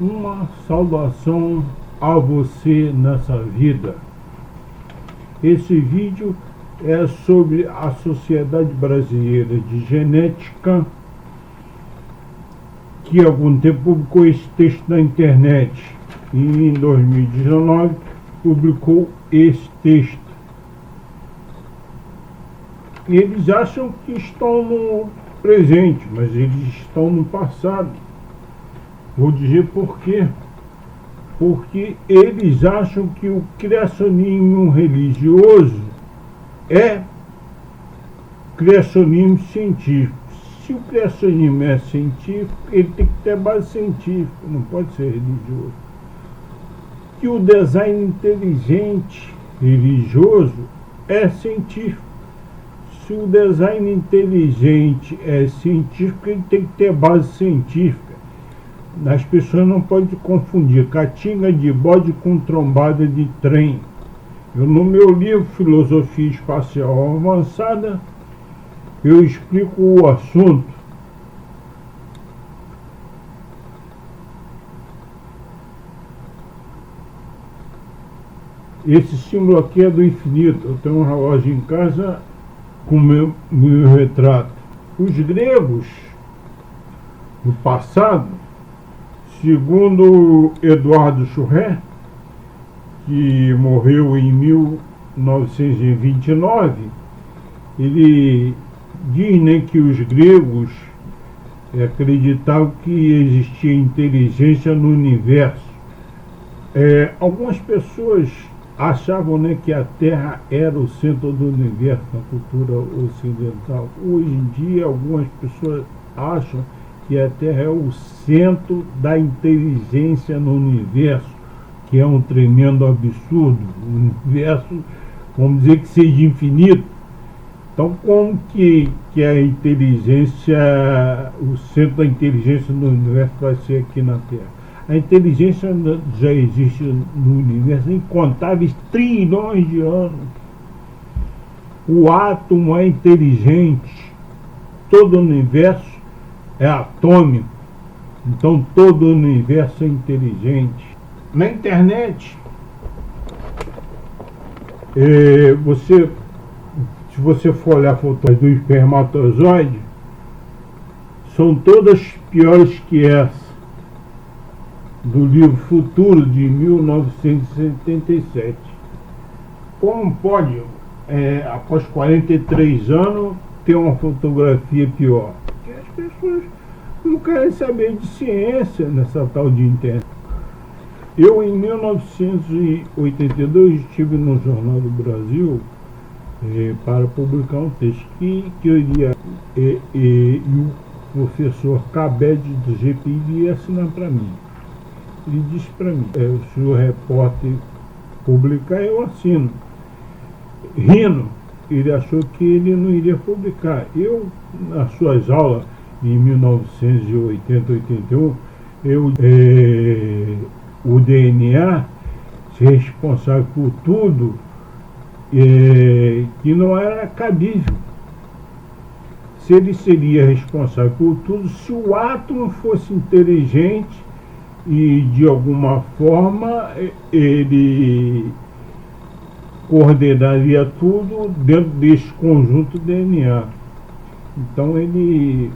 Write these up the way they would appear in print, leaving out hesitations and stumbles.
Uma saudação a você nessa vida. Esse vídeo é sobre a Sociedade Brasileira de Genética, que há algum tempo publicou esse texto na internet e em 2019 publicou esse texto. Eles acham que estão no presente, mas eles estão no passado. Vou dizer por quê. Porque eles acham que o criacionismo religioso é criacionismo científico. Se o criacionismo é científico, ele tem que ter base científica, não pode ser religioso. Que o design inteligente religioso é científico. Se o design inteligente é científico, ele tem que ter base científica. As pessoas não podem confundir catinga de bode com trombada de trem. Eu, no meu livro Filosofia Espacial Avançada, eu explico o assunto. Esse símbolo aqui é do infinito. Eu tenho um relógio em casa com meu retrato. Os gregos, no passado, segundo Eduardo Churré, que morreu em 1929, ele diz, né, que os gregos acreditavam que existia inteligência no universo. Algumas pessoas achavam, né, que a Terra era o centro do universo na cultura ocidental. Hoje em dia, algumas pessoas acham que a Terra é o centro da inteligência no universo, que é um tremendo absurdo. O universo, vamos dizer que seja infinito. Então, como que a inteligência, o centro da inteligência no universo vai ser aqui na Terra? A inteligência já existe no universo há incontáveis trilhões de anos. O átomo é inteligente. Todo o universo é atômico. Então todo o universo é inteligente. Na internet, se você for olhar fotos do espermatozoide, são todas piores que essa, do livro Futuro, de 1977. Como pode, após 43 anos, ter uma fotografia pior? Porque as pessoas não querem saber de ciência nessa tal de internet. Eu, em 1982, estive no Jornal do Brasil para publicar um texto que eu iria, e o professor Cabed do GPI ia assinar para mim. Ele disse para mim, se o repórter publicar, eu assino. Rindo, ele achou que ele não iria publicar. Eu, nas suas aulas, em 1980, 81, o DNA ser responsável por tudo, que não era cabível. Se ele seria responsável por tudo, se o átomo fosse inteligente e de alguma forma ele coordenaria tudo dentro desse conjunto DNA. Então ele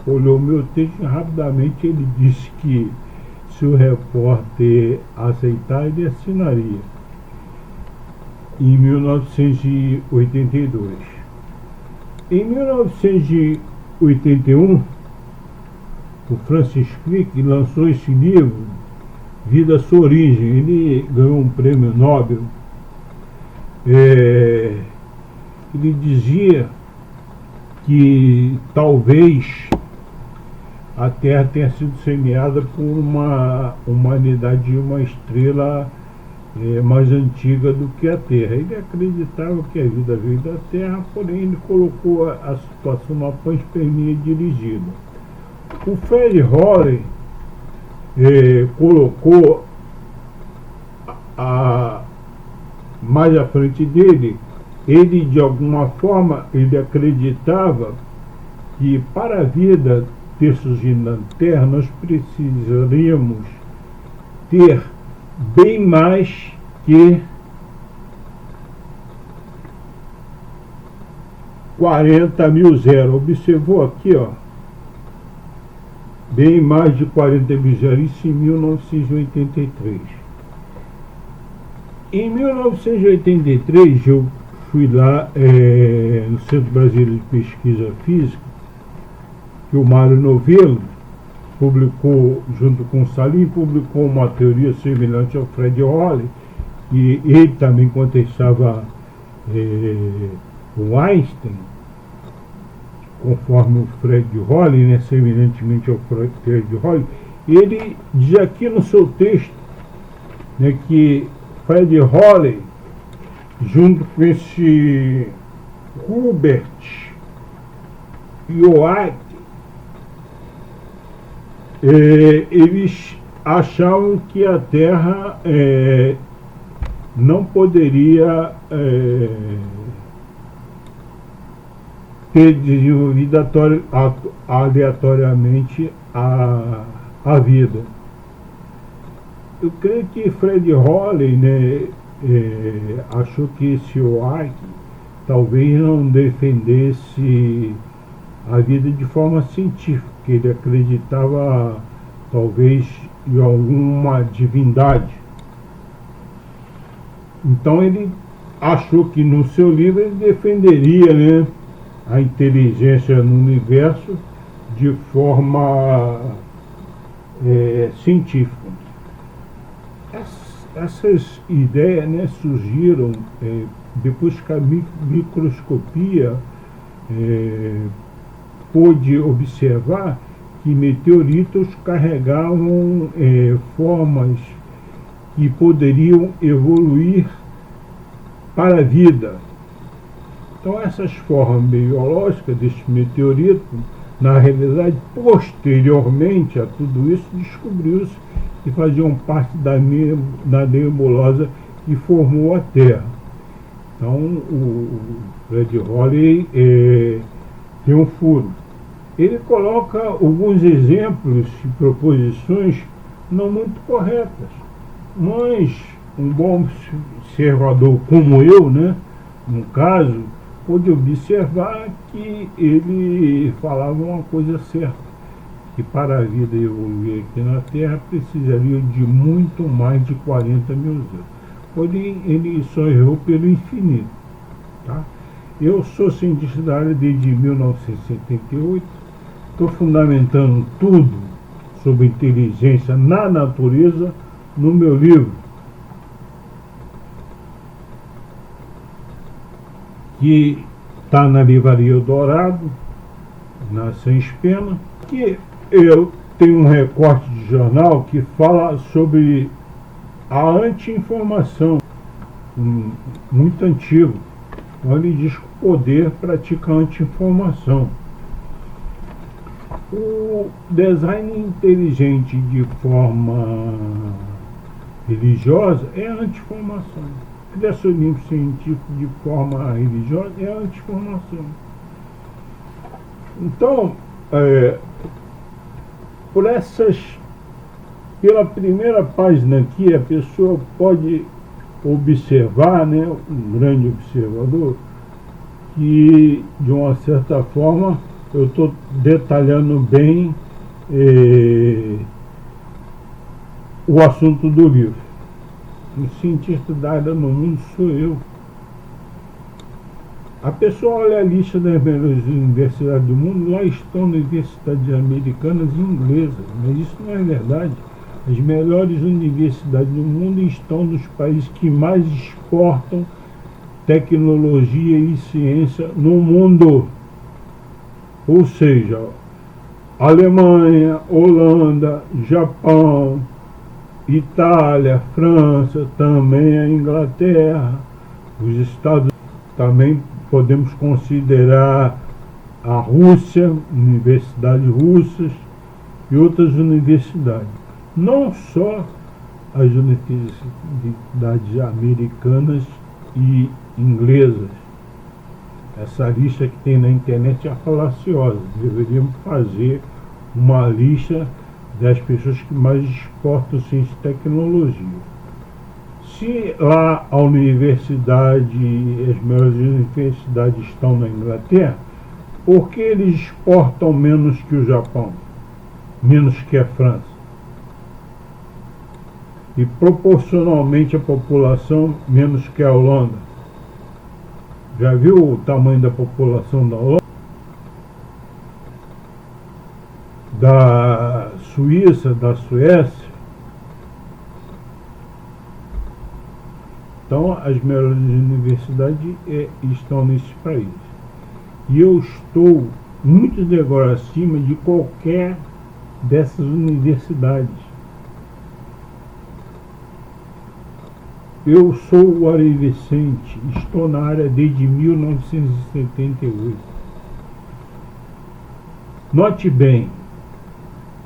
olhou meu texto e rapidamente ele disse que se o repórter aceitar, ele assinaria. Em 1982. Em 1981, o Francis Crick lançou esse livro, Vida, Sua Origem. Ele ganhou um prêmio Nobel. Ele dizia que talvez a Terra tenha sido semeada por uma humanidade de uma estrela mais antiga do que a Terra. Ele acreditava que a vida veio da Terra, porém ele colocou a situação numa panspermia dirigida. O Fred Hoyle colocou mais à frente dele, ele de alguma forma ele acreditava que para a vida ter surgido na Terra, nós precisaríamos ter bem mais que 40 mil zeros. Observou aqui, ó, bem mais de 40 mil zeros, isso em 1983. Em 1983, eu fui lá no Centro Brasileiro de Pesquisa Física, que o Mário Novello publicou, junto com o Salim, publicou uma teoria semelhante ao Fred Hoyle, e ele também contestava o Einstein, conforme o Fred Hoyle, né, semelhantemente ao Fred Hoyle. Ele diz aqui no seu texto, né, que Fred Hoyle, junto com esse Hubert Yoack, eles achavam que a Terra não poderia ter desenvolvido aleatoriamente a vida. Eu creio que Fred Hoyle, né, achou que esse Oak talvez não defendesse a vida de forma científica, que ele acreditava talvez em alguma divindade. Então ele achou que no seu livro ele defenderia, né, a inteligência no universo de forma científica. Essas ideias, né, surgiram depois que a microscopia pôde observar que meteoritos carregavam formas que poderiam evoluir para a vida. Então essas formas biológicas desses meteoritos, na realidade, posteriormente a tudo isso, descobriu-se que faziam parte da nebulosa que formou a Terra. Então o Fred Hoyle tem um furo. Ele coloca alguns exemplos e proposições não muito corretas, mas um bom observador como eu, né, no caso, pôde observar que ele falava uma coisa certa, que para a vida evoluir aqui na Terra precisaria de muito mais de 40 mil anos. Porém, ele só errou pelo infinito. Tá? Eu sou cientista da área desde 1978, estou fundamentando tudo sobre inteligência na natureza no meu livro, que está na Livraria Dourado, na Sans Pena, que eu tenho um recorte de jornal que fala sobre a anti-informação, muito antigo. Então ele diz que o poder pratica a anti-informação. O design inteligente de forma religiosa é a anti-informação. O criacionismo científico de forma religiosa é a anti-informação. Então, pela primeira página aqui, a pessoa pode observar, né, um grande observador, que de uma certa forma eu estou detalhando bem o assunto do livro. O cientista da área no mundo sou eu. A pessoa olha a lista das melhores universidades do mundo, lá estão universidades americanas e inglesas, mas isso não é verdade. As melhores universidades do mundo estão nos países que mais exportam tecnologia e ciência no mundo. Ou seja, Alemanha, Holanda, Japão, Itália, França, também a Inglaterra, os Estados Unidos, também podemos considerar a Rússia, universidades russas e outras universidades. Não só as universidades americanas e inglesas. Essa lista que tem na internet é falaciosa. Deveríamos fazer uma lista das pessoas que mais exportam ciência e tecnologia. Se lá a universidade, as melhores universidades estão na Inglaterra, por que eles exportam menos que o Japão? Menos que a França? E proporcionalmente a população menos que a Holanda? Já viu o tamanho da população da Holanda? Da Suíça, da Suécia? Então, as melhores universidades estão nesses países. E eu estou muito degrau acima de qualquer dessas universidades. Eu sou o Ari Vicente, estou na área desde 1978. Note bem,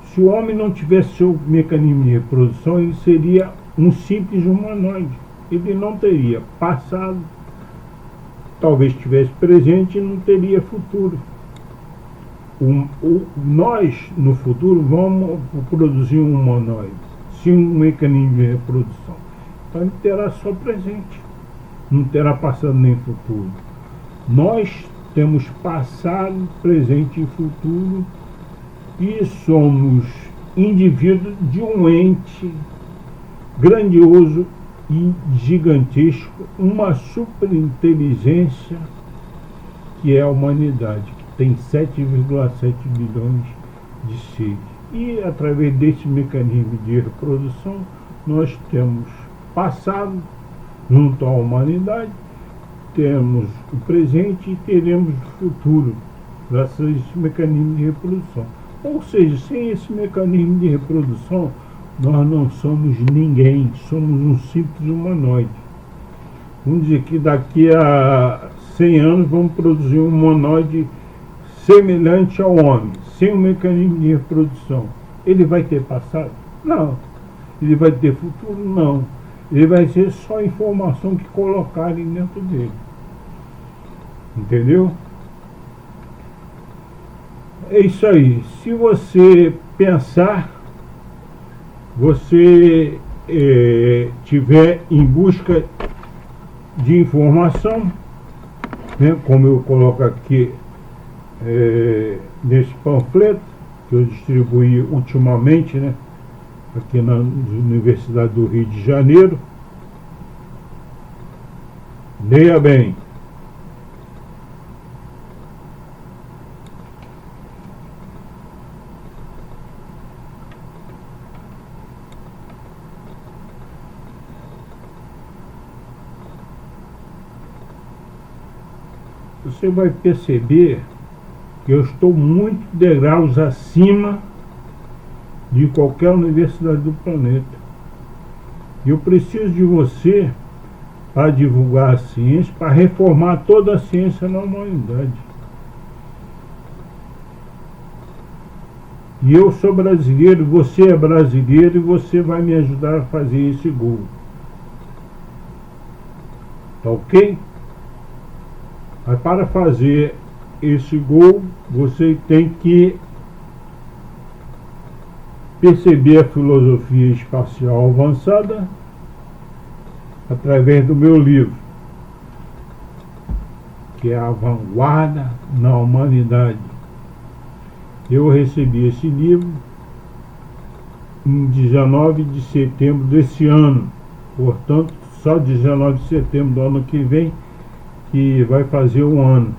se o homem não tivesse seu mecanismo de reprodução, ele seria um simples humanoide. Ele não teria passado, talvez tivesse presente e não teria futuro. Nós, no futuro, vamos produzir um humanoide, sem um mecanismo de reprodução. Então ele terá só presente, não terá passado nem futuro. Nós temos passado, presente e futuro e somos indivíduos de um ente grandioso e gigantesco, uma superinteligência que é a humanidade, que tem 7,7 bilhões de seres. E através desse mecanismo de reprodução, nós temos passado junto à humanidade, temos o presente e teremos o futuro, graças a esse mecanismo de reprodução. Ou seja, sem esse mecanismo de reprodução, nós não somos ninguém, somos um simples humanoide. Vamos dizer que daqui a 100 anos vamos produzir um humanoide semelhante ao homem, sem um mecanismo de reprodução. Ele vai ter passado? Não. Ele vai ter futuro? Não. Ele vai ser só a informação que colocarem dentro dele. Entendeu? É isso aí. Se você pensar, você tiver em busca de informação, né, como eu coloco aqui nesse panfleto que eu distribuí ultimamente, né, aqui na Universidade do Rio de Janeiro. Leia bem. Você vai perceber que eu estou muito degraus acima de qualquer universidade do planeta. E eu preciso de você para divulgar a ciência, para reformar toda a ciência na humanidade. E eu sou brasileiro, você é brasileiro e você vai me ajudar a fazer esse gol. Tá ok? Mas para fazer esse gol, você tem que perceber a filosofia espacial avançada através do meu livro, que é A Vanguarda na Humanidade. Eu recebi esse livro em 19 de setembro desse ano, portanto, só 19 de setembro do ano que vem, que vai fazer um ano.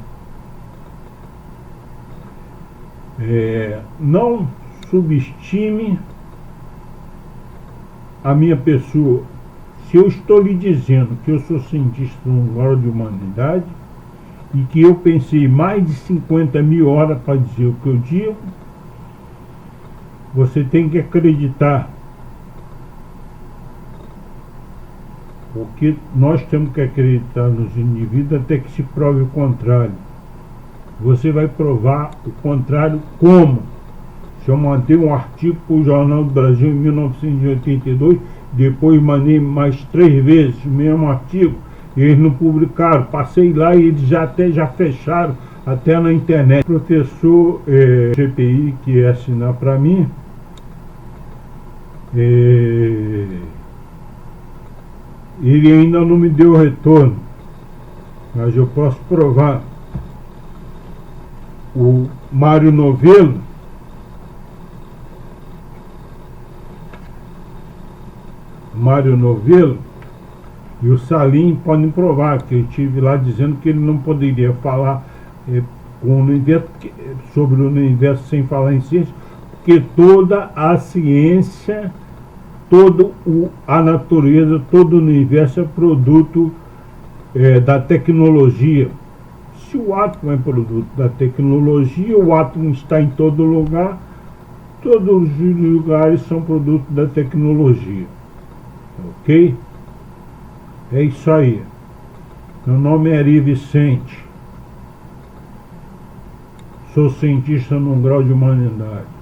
Não subestime a minha pessoa. Se eu estou lhe dizendo que eu sou cientista no área de humanidade e que eu pensei mais de 50 mil horas para dizer o que eu digo, você tem que acreditar. Porque nós temos que acreditar nos indivíduos até que se prove o contrário. Você vai provar o contrário como? Se eu mandei um artigo para o Jornal do Brasil em 1982, depois mandei mais 3 vezes o mesmo artigo, e eles não publicaram. Passei lá e eles já fecharam até na internet. O professor GPI que ia assinar para mim, ele ainda não me deu retorno, mas eu posso provar. O Mário Novelo, e o Salim podem provar que eu estive lá dizendo que ele não poderia falar sobre o universo sem falar em ciência, porque toda a ciência, toda a natureza, todo o universo é produto da tecnologia. Se o átomo é produto da tecnologia, o átomo está em todo lugar, todos os lugares são produto da tecnologia. Ok? É isso aí. Meu nome é Ari Vicente. Sou cientista num grau de humanidade.